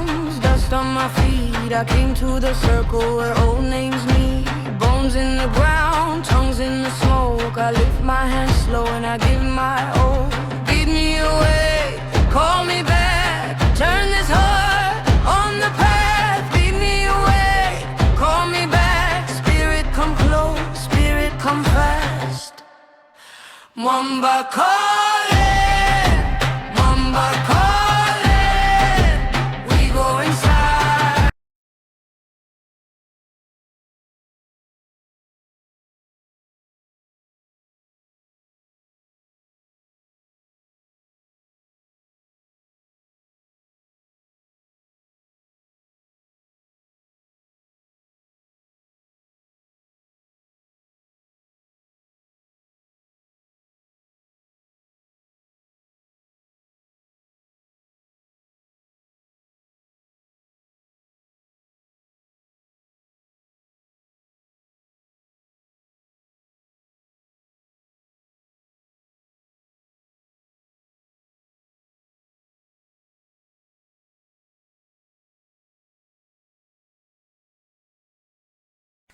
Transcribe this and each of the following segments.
arms, dust on my feet. I came to the circle where old names meet. Bones in the ground, tongues in the smoke. I lift my hands slow and I give my all. Lead me away, call me back. Turn this heart on the path. Lead me away, call me back. Spirit come close, spirit come fast. Mwamba calling, Mwamba calling. We go inside.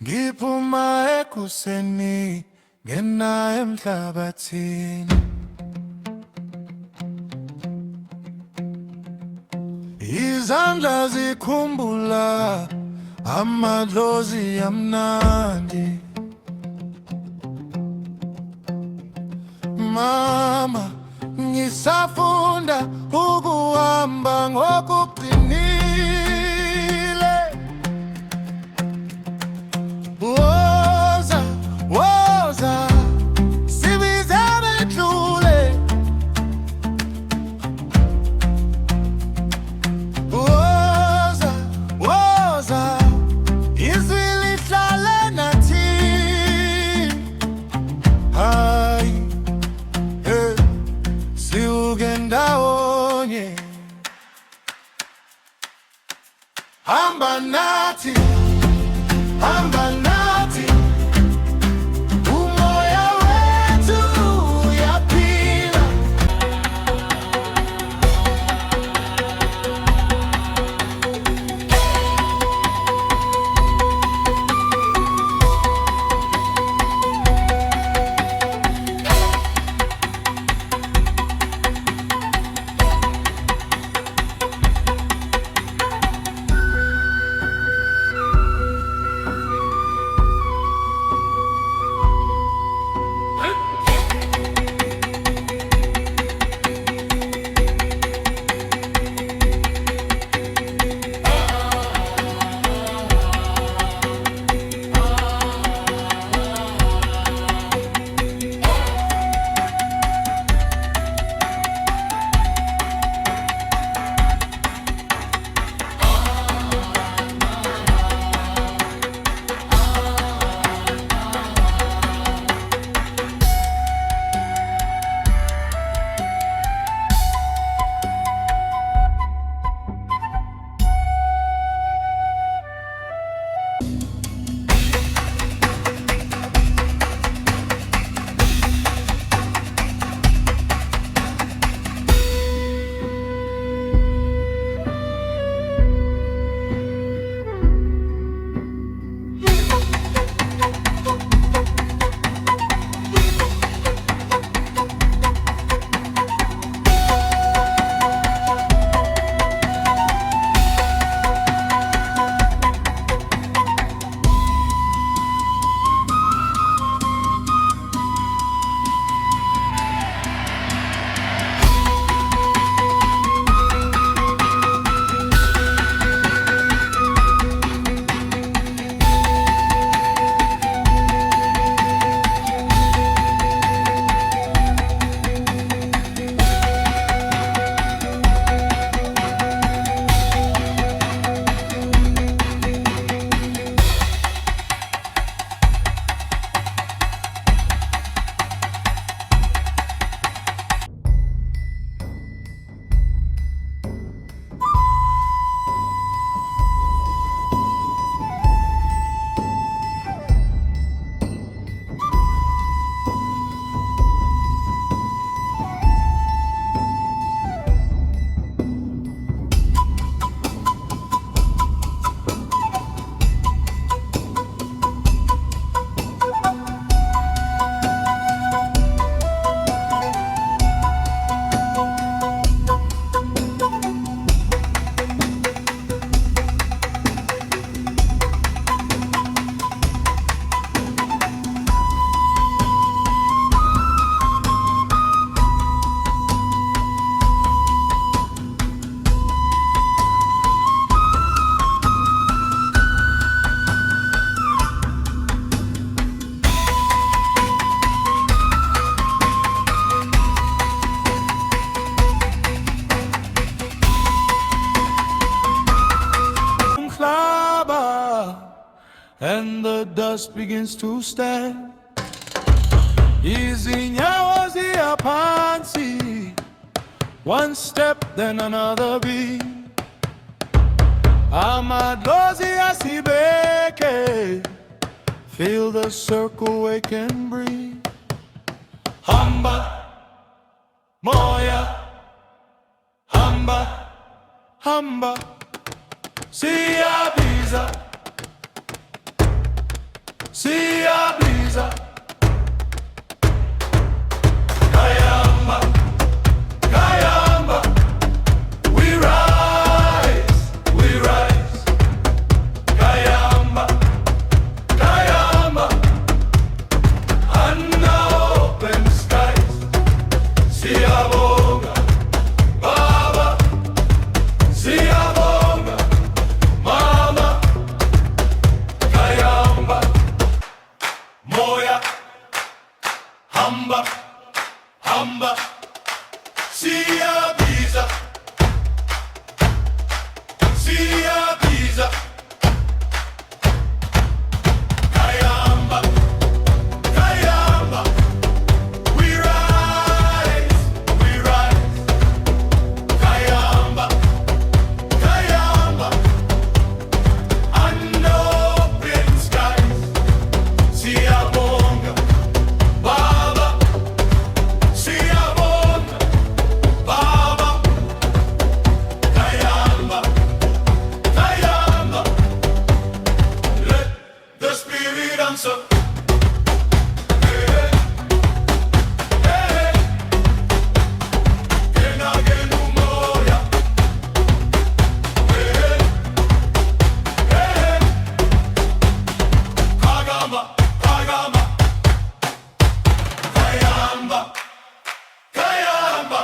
Ngiphuma ekuseni ngena emhlabathini, izandla zikhumbula amadlozi amnandi. Mama, ngisafunda ukuhamba ngokuqinile. Woza, woza, sibizane dlule. Woza, woza, izwi lihlale nathi. Hayi, hey, siuke ndawonye. Hamba nathi, hamba nathi, umoya wethu uyaphila. and the dust begins to stand. Izinyawazi apansi, one step then another beat. Amadlozi asibeke, feel the circle wake and breathe. Hamba, moya, hamba, hamba, siyabiza, siyabiza. Kayamba, kayamba, we rise, we rise. Kayamba, kayamba, under open skies. Siyabonga, Baba, siyabonga, Mama. Kayamba, moya, hamba, hamba, siyabiza, siyabiza. Kayamba, kayamba, we rise, we rise. Kayamba, kayamba, under open skies. Siyabonga, Baba, siyabonga, Baba. Kayamba, kayamba, let the spirit answer. Hey, hey, kenagenu moya. Hey, hey, kagamba, kagamba, kayamba, kayamba.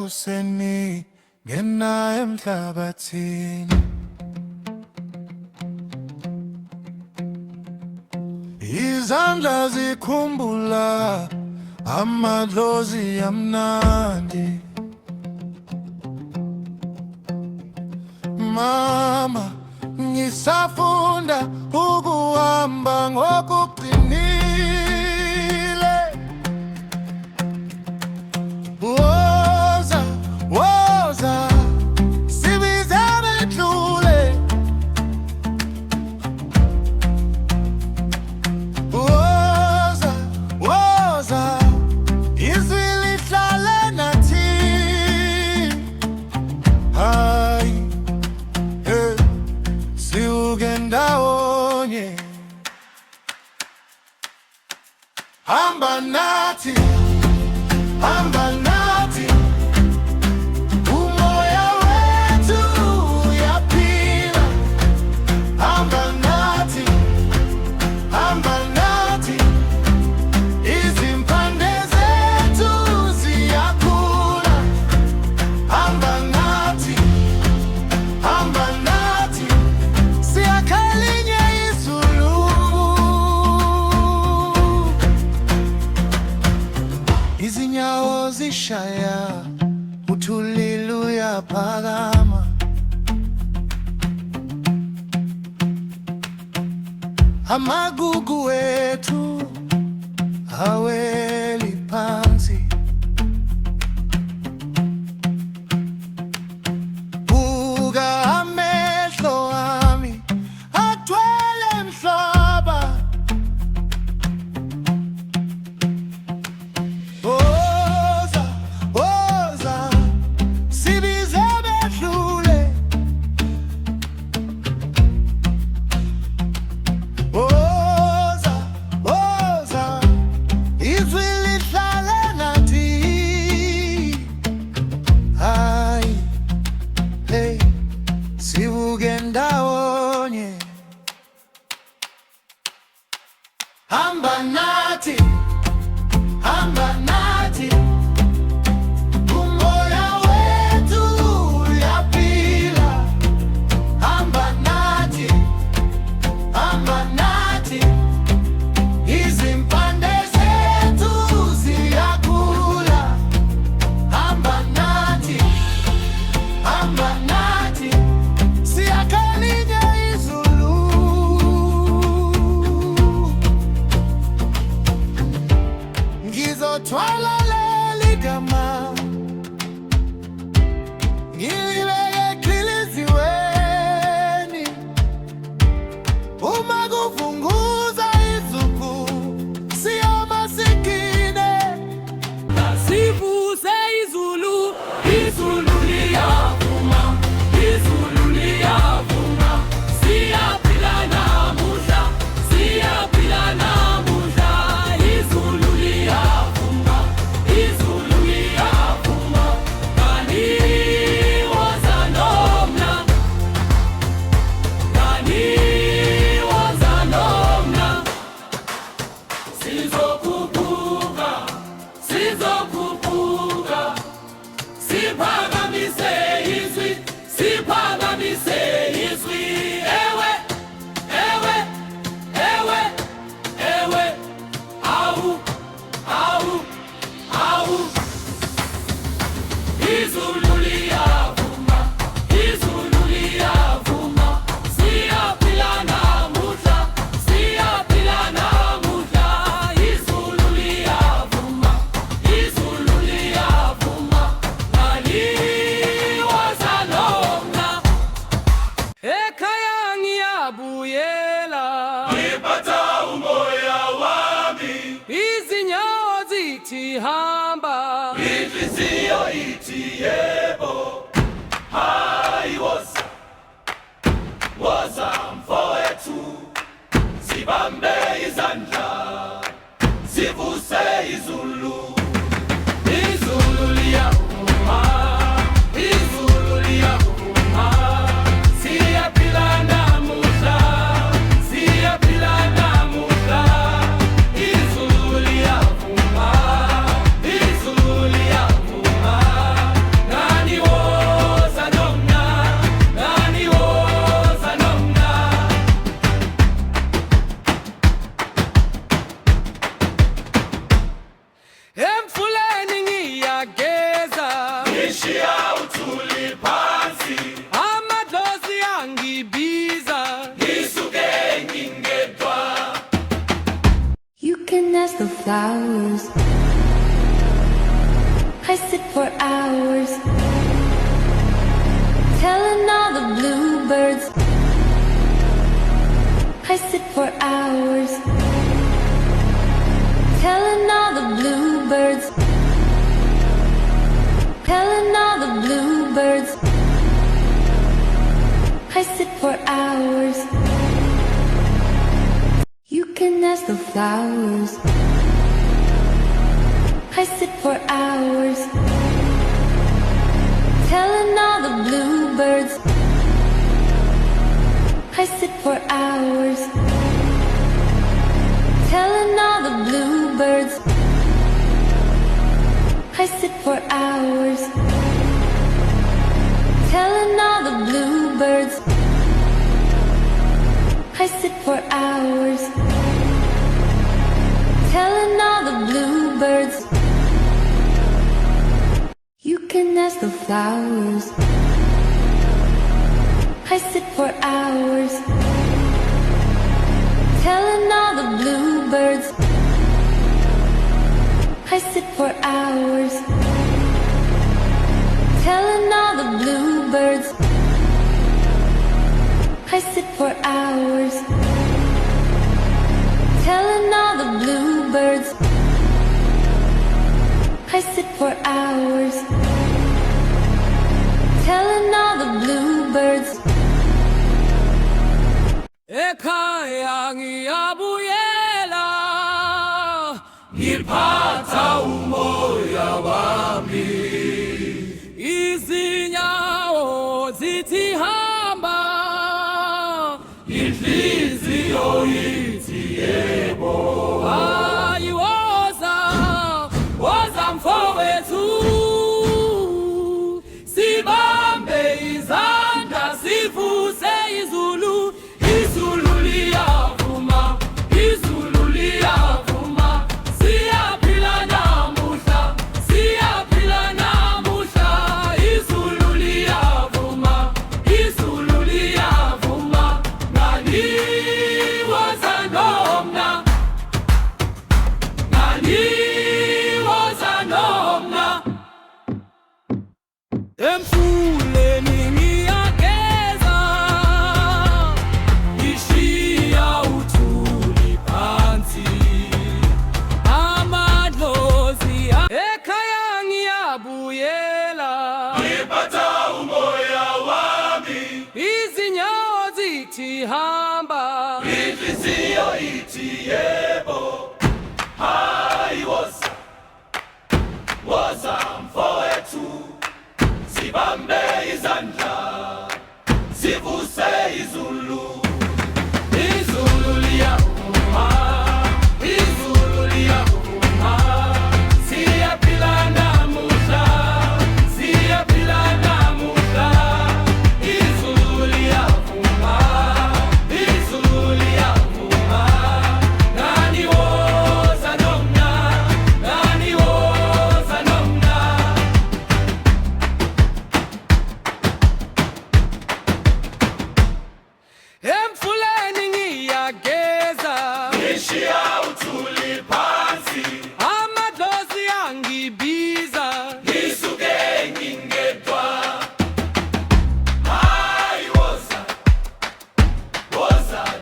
ebusweni ngena emhlabathini. Izandla zikhumbula amadlozi amnandi. Mama, ngisafunda ukuhamba ngokuqinile. Woza, woza, sibize bedlule. Woza, woza, izwi lihlale nathi. Hayi, siuke ndawonye. Hamba nathi, hamba nathi, umoya wethu uyaphila. Hamba nathi, hamba nathi, izimpande zethu ziyakhula. Hamba nathi, hamba nathi, siyakhalinye izulu. Izinyawo zishaya, uthulile uyaphakama. Amagugu ethu aweli phansi. Buka amehlo ami agcwele mhlaba. Woza, woza, sibize bedlule. Woza, woza, izwi lihlale nathi. Hayi, hey, sibuke ndawonye. Hamba nathi, hamba nathi, umoya wethu uyaphila. Hamba nathi, hamba nathi, izimpande zethu ziyakhula. Hamba nathi, hamba nathi, siyakhalinye izulu. Ngizothwala leli gama, ngilibeke eqhiliziweni. Uma kuvunguza izuku, siyama sigine. Sivuse izulu, izulu liyavuma, izulu liyavuma. Siyaphila namuhla, siyaphila namuhla. Izulu liyavuma, izulu liyavuma. Kani woza nomna, kani woza nomna. Sizokhuphuka, sizokhuphuka, siphakamise izwi, siphakamise izwi. Ewe, ewe, ewe, ewe, awu, awu, awu. Izulu liyavuma, izulu liyavuma. Siyaphila namuhla, siyaphila namuhla. Izulu liyavuma, izulu liyavuma. Kani woza nomna. Ekhaya ngiyabuyela, Ngiphatha umoya wami, izinyawo zithi hamba. inhliziyo ithi yebo. Hayi woza, woza mfowethu, sibambe izandla, sivuse izulu. Izulu liyavuma, izulu liyavuma. Siyaphila namuhla, siyaphila namuhla. Izulu liyavuma, izulu liyavuma. flowers. I sit for hours, telling all the bluebirds. I sit for hours, telling all the bluebirds, telling all the bluebirds. I sit for hours. You can ask the flowers. I sit for hours, telling all the bluebirds. I sit for hours, telling all the bluebirds. I sit for hours, telling all the bluebirds. I sit for hours, telling all the bluebirds. You can ask the flowers. I sit for hours, telling all the bluebirds. I sit for hours, telling all the bluebirds. I sit for hours, telling all the bluebirds. I sit for hours, telling all the bluebirds. Ekhaya ngiyabuyela, ngiphatha umoya wami, izinyawo zithi hamba, inhliziyo ithi yebo. ayiwoza, woza mfowethu, sibambe izandla sivuse izulu. Izulu liyavuma, izulu liyavuma, siyaphila namuhla, siyaphila namuhla. Izulu liyavuma, izulu liyavuma, ngani woza nomna, ngani woza nomna. emfuleni ngiyageza, Ngishiya uthuli phansi, amadlozi ekhaya ngiyabuyela, ngiphatha umoya wami, izinyawo zithi hamba, inhliziyo ithi yebo. Hayi woza, woza mfowethu, sibambe